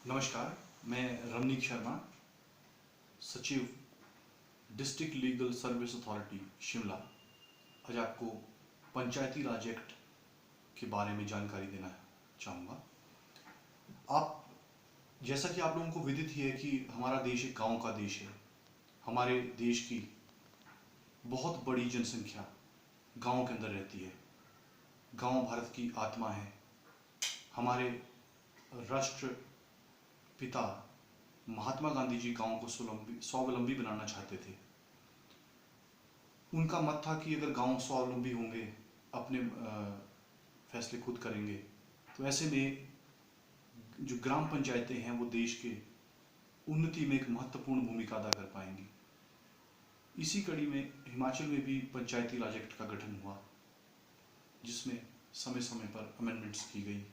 नमस्कार, मैं रमनीक शर्मा, सचिव district legal service authority Shimla. आज आपको पंचायती राज एक्ट के बारे में जानकारी देना चाहूँगा। आप जैसा कि आप लोगों को विदित ही है कि हमारा देश एक गांव का देश है। हमारे देश की बहुत बड़ी जनसंख्या गांव के अंदर रहती है। गांव भारत की आत्मा है। हमारे राष्ट्र पिता महात्मा गांधी जी गांव को स्वावलंबी बनाना चाहते थे। उनका मत था कि अगर गांव स्वावलंबी होंगे, अपने फैसले खुद करेंगे, तो ऐसे में जो ग्राम पंचायतें हैं वो देश के उन्नति में एक महत्वपूर्ण भूमिका अदा कर पाएंगी। इसी कड़ी में हिमाचल में भी पंचायती राज एक्ट का गठन हुआ, जिसमें समय समय पर अमेंडमेंट्स की गई।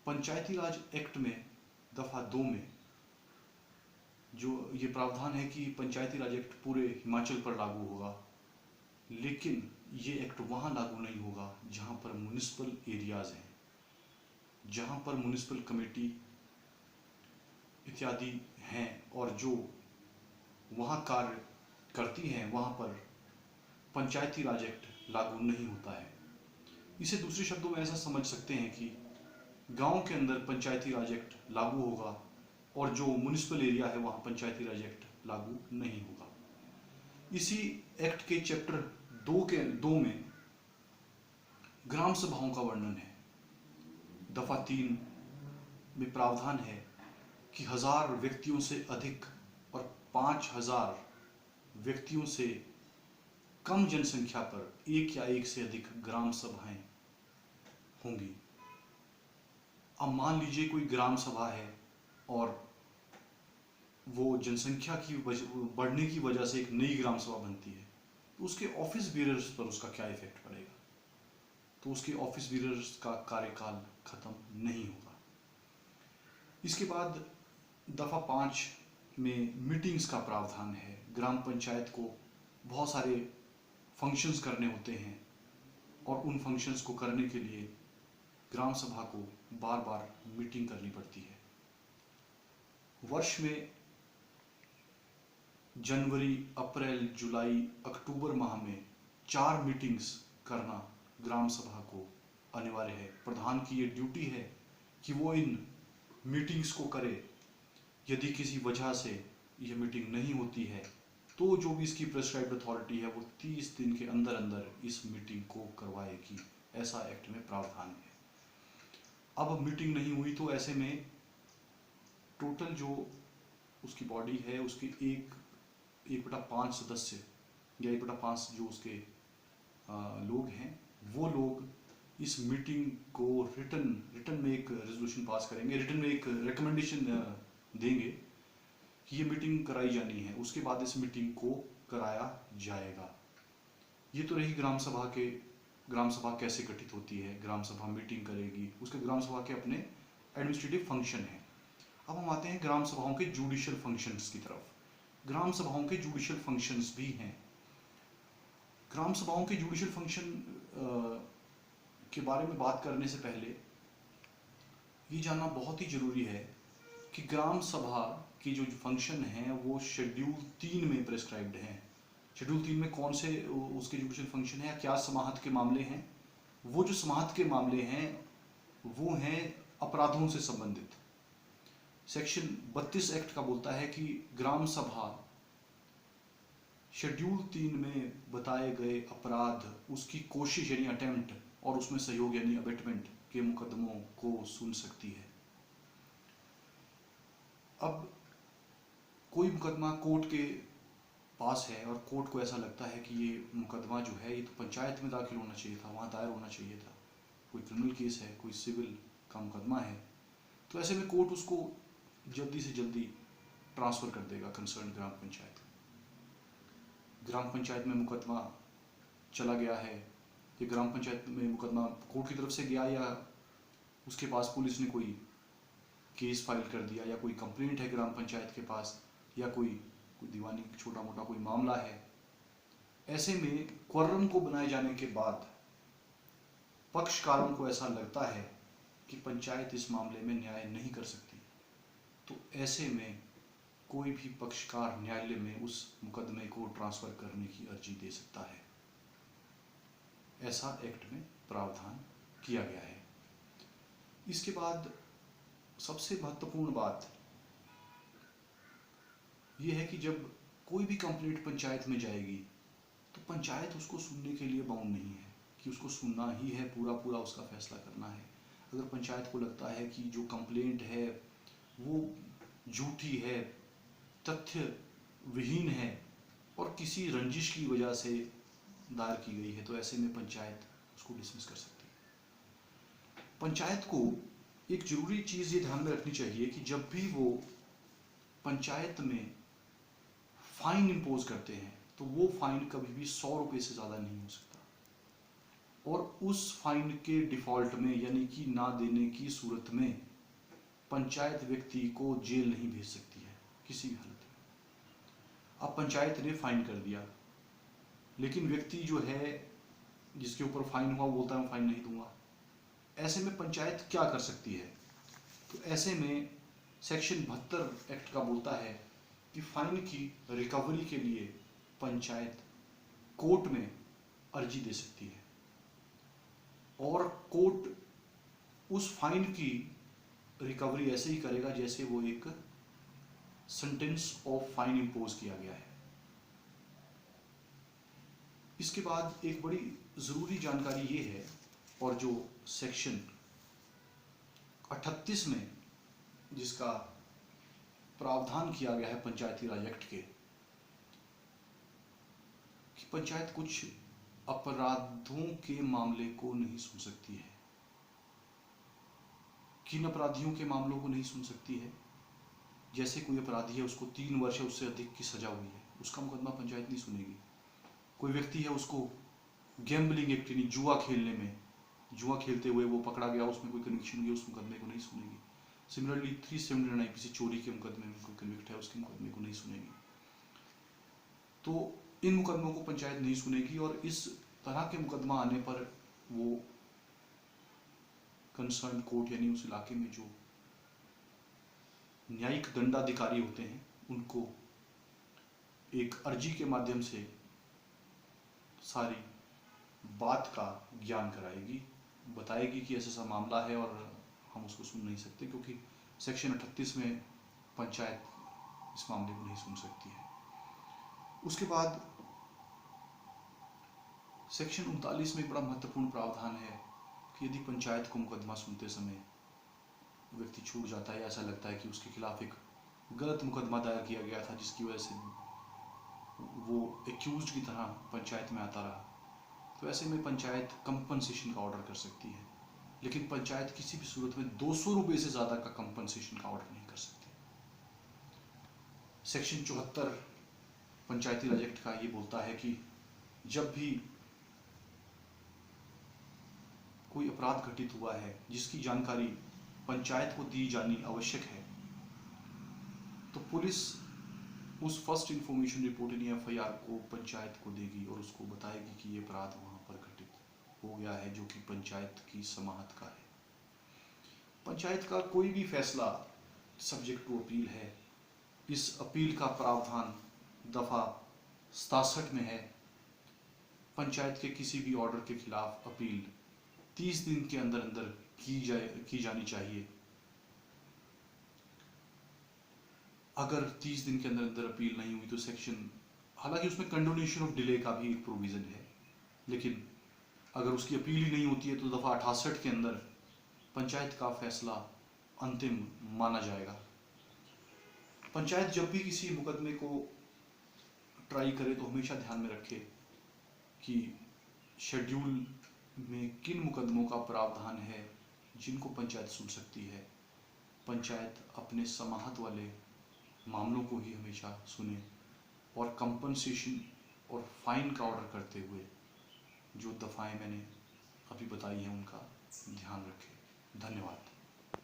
पंचायती राज एक्ट में दफा 2 में जो ये प्रावधान है कि पंचायती राज एक्ट पूरे हिमाचल पर लागू होगा, लेकिन ये एक्ट वहाँ लागू नहीं होगा जहाँ पर म्युनिसिपल एरियाज हैं, जहाँ पर म्युनिसिपल कमेटी इत्यादि हैं और जो वहाँ कार्य करती हैं, वहाँ पर पंचायती राज एक्ट लागू नहीं होता है। इसे दूसरे शब्दों में ऐसा समझ सकते हैं कि गांव के अंदर पंचायती राज एक्ट लागू होगा और जो म्युनिसिपल एरिया है वहाँ पंचायती राज एक्ट लागू नहीं होगा। इसी एक्ट के चैप्टर 2 में ग्राम सभाओं का वर्णन है। दफा 3 में प्रावधान है कि 1000 व्यक्तियों से अधिक और 5000 व्यक्तियों से कम जनसंख्या पर एक या एक से अधिक ग्राम सभाएं होंगी। अब मान लीजिए कोई ग्राम सभा है और वो जनसंख्या की बढ़ने की वजह से एक नई ग्राम सभा बनती है, तो उसके ऑफिस बीयरर्स पर उसका क्या इफेक्ट पड़ेगा? तो उसके ऑफिस बीयरर्स का कार्यकाल खत्म नहीं होगा। इसके बाद दफा 5 में मीटिंग्स का प्रावधान है। ग्राम पंचायत को बहुत सारे फंक्शंस करने होते हैं और उन फंक्शंस को करने के लिए ग्राम सभा को बार बार मीटिंग करनी पड़ती है। वर्ष में जनवरी, अप्रैल, जुलाई, अक्टूबर माह में 4 मीटिंग्स करना ग्राम सभा को अनिवार्य है। प्रधान की ये ड्यूटी है कि वो इन मीटिंग्स को करे। यदि किसी वजह से ये मीटिंग नहीं होती है तो जो भी इसकी प्रेस्क्राइब्ड अथॉरिटी है वो 30 दिन के अंदर अंदर इस मीटिंग को करवाएगी। ऐसा एक्ट में प्रावधान है। अब मीटिंग नहीं हुई तो ऐसे में टोटल जो उसकी बॉडी है उसके 1/5 सदस्य या 1/5 जो उसके लोग हैं, वो लोग इस मीटिंग को रिटर्न में एक रेजोल्यूशन पास करेंगे, रिटर्न में एक रिकमेंडेशन देंगे कि ये मीटिंग कराई जानी है। उसके बाद इस मीटिंग को कराया जाएगा। ये तो रही ग्राम सभा कैसे गठित होती है। ग्राम सभा मीटिंग करेगी, उसके ग्राम सभा के अपने एडमिनिस्ट्रेटिव फंक्शन हैं। अब हम आते हैं ग्राम सभाओं के जुडिशियल फंक्शंस की तरफ। ग्राम सभाओं के जुडिशियल फंक्शंस भी हैं। ग्राम सभाओं के जुडिशियल फंक्शन के बारे में बात करने से पहले ये जानना बहुत ही जरूरी है कि ग्राम सभा की जो फंक्शन हैं वो शेड्यूल 3 में प्रेस्क्राइब्ड हैं। शेड्यूल 3 में कौन से उसके जुडिशियल फंक्शन है, क्या समाहत के मामले हैं? वो जो समाहत के मामले हैं वो हैं अपराधों से संबंधित। सेक्शन 32 एक्ट का बोलता है कि ग्राम सभा शेड्यूल 3 में बताए गए अपराध, उसकी कोशिश यानी अटेम्प्ट और उसमें सहयोग यानी अबेटमेंट के मुकदमों को सुन सकती है। अब कोई मुकदमा कोर्ट के पास है और कोर्ट को ऐसा लगता है कि ये मुकदमा जो है ये तो पंचायत में दाखिल होना चाहिए था, वहाँ दायर होना चाहिए था। कोई क्रिमिनल केस है, कोई सिविल का मुकदमा है, तो ऐसे में कोर्ट उसको जल्दी से जल्दी ट्रांसफ़र कर देगा कंसर्न ग्राम पंचायत। ग्राम पंचायत में मुकदमा चला गया है, ये ग्राम पंचायत में मुकदमा कोर्ट की तरफ से गया या उसके पास पुलिस ने कोई केस फाइल कर दिया या कोई कंप्लेंट है ग्राम पंचायत के पास या कोई दीवानी छोटा मोटा कोई मामला है। ऐसे में क्वोरम को बनाए जाने के बाद पक्षकारों को ऐसा लगता है कि पंचायत इस मामले में न्याय नहीं कर सकती, ऐसे में कोई भी पक्षकार न्यायालय में उस मुकदमे को ट्रांसफ़र करने की अर्जी दे सकता है। ऐसा एक्ट में प्रावधान किया गया है। इसके बाद सबसे महत्वपूर्ण बात यह है कि जब कोई भी कंप्लेंट पंचायत में जाएगी तो पंचायत उसको सुनने के लिए बाउंड नहीं है कि उसको सुनना ही है, पूरा पूरा उसका फैसला करना है। अगर पंचायत को लगता है कि जो कंप्लेंट है वो झूठी है, तथ्य विहीन है और किसी रंजिश की वजह से दायर की गई है, तो ऐसे में पंचायत उसको डिसमिस कर सकती है। पंचायत को एक जरूरी चीज़ ये ध्यान में रखनी चाहिए कि जब भी वो पंचायत में फाइन इम्पोज करते हैं तो वो फाइन कभी भी 100 रुपये से ज़्यादा नहीं हो सकता, और उस फाइन के डिफ़ॉल्ट में यानी कि ना देने की सूरत में पंचायत व्यक्ति को जेल नहीं भेज सकती है किसी भी हालत में। अब पंचायत ने फाइन कर दिया, लेकिन व्यक्ति जो है जिसके ऊपर फाइन हुआ वो बोलता है मैं फाइन नहीं दूंगा। ऐसे में पंचायत क्या कर सकती है? तो ऐसे में सेक्शन 72 एक्ट का बोलता है कि फाइन की रिकवरी के लिए पंचायत कोर्ट में अर्जी दे सकती है, और कोर्ट उस फाइन की रिकवरी ऐसे ही करेगा जैसे वो एक सेंटेंस ऑफ फाइन इम्पोज किया गया है। इसके बाद एक बड़ी ज़रूरी जानकारी ये है, और जो सेक्शन 38 में जिसका प्रावधान किया गया है पंचायती राज एक्ट के, कि पंचायत कुछ अपराधों के मामले को नहीं सुन सकती है। किन अपराधियों के मामलों को नहीं सुन सकती है? जैसे कोई अपराधी है, उसको 3 वर्ष या उससे अधिक की सजा हुई है, उसका मुकदमा पंचायत नहीं सुनेगी। कोई व्यक्ति है, उसको गैम्बलिंग एक्ट यानी जुआ खेलने में, जुआ खेलते हुए वो पकड़ा गया, उसमें कोई कन्विक्शन हुई, उस मुकदमे को नहीं सुनेगी। सिमिलरली 379 IPC चोरी के मुकदमे में कोई कन्विक्ट है, उसके मुकदमे को नहीं सुनेगी। तो इन मुकदमों को पंचायत नहीं सुनेगी, और इस तरह के मुकदमा आने पर वो कंसर्न कोर्ट यानी उस इलाके में जो न्यायिक दंडाधिकारी होते हैं उनको एक अर्जी के माध्यम से सारी बात का ज्ञान कराएगी, बताएगी कि ऐसा सा मामला है और हम उसको सुन नहीं सकते, क्योंकि सेक्शन 38 में पंचायत इस मामले को नहीं सुन सकती है। उसके बाद सेक्शन 39 में एक बड़ा महत्वपूर्ण प्रावधान है कि यदि पंचायत को मुकदमा सुनते समय व्यक्ति छूट जाता है, ऐसा लगता है कि उसके खिलाफ एक गलत मुकदमा दायर किया गया था जिसकी वजह से वो एक्यूज्ड की तरह पंचायत में आता रहा, तो ऐसे में पंचायत कंपनसेशन का ऑर्डर कर सकती है। लेकिन पंचायत किसी भी सूरत में 200 रुपये से ज़्यादा का कंपनसेशन का ऑर्डर नहीं कर सकती। सेक्शन 74 पंचायती राज एक्ट का ये बोलता है कि जब भी कोई अपराध घटित हुआ है जिसकी जानकारी पंचायत को दी जानी आवश्यक है, तो पुलिस उस फर्स्ट इंफॉर्मेशन रिपोर्ट यानी FIR को पंचायत को देगी और उसको बताएगी कि ये अपराध वहाँ पर घटित हो गया है, जो कि पंचायत की समाहत का है। पंचायत का कोई भी फैसला सब्जेक्ट टू अपील है। इस अपील का प्रावधान दफ़ा 67 में है। पंचायत के किसी भी ऑर्डर के खिलाफ अपील 30 दिन के अंदर अंदर की जानी चाहिए। अगर 30 दिन के अंदर अंदर अपील नहीं हुई तो सेक्शन, हालांकि उसमें कंडोनेशन ऑफ डिले का भी एक प्रोविज़न है, लेकिन अगर उसकी अपील ही नहीं होती है तो दफ़ा 68 के अंदर पंचायत का फैसला अंतिम माना जाएगा। पंचायत जब भी किसी मुकदमे को ट्राई करे तो हमेशा ध्यान में रखे कि शेड्यूल में किन मुकदमों का प्रावधान है जिनको पंचायत सुन सकती है। पंचायत अपने समाहत वाले मामलों को ही हमेशा सुने, और कंपनसेशन और फाइन का ऑर्डर करते हुए जो दफ़ाएं मैंने अभी बताई हैं उनका ध्यान रखें। धन्यवाद।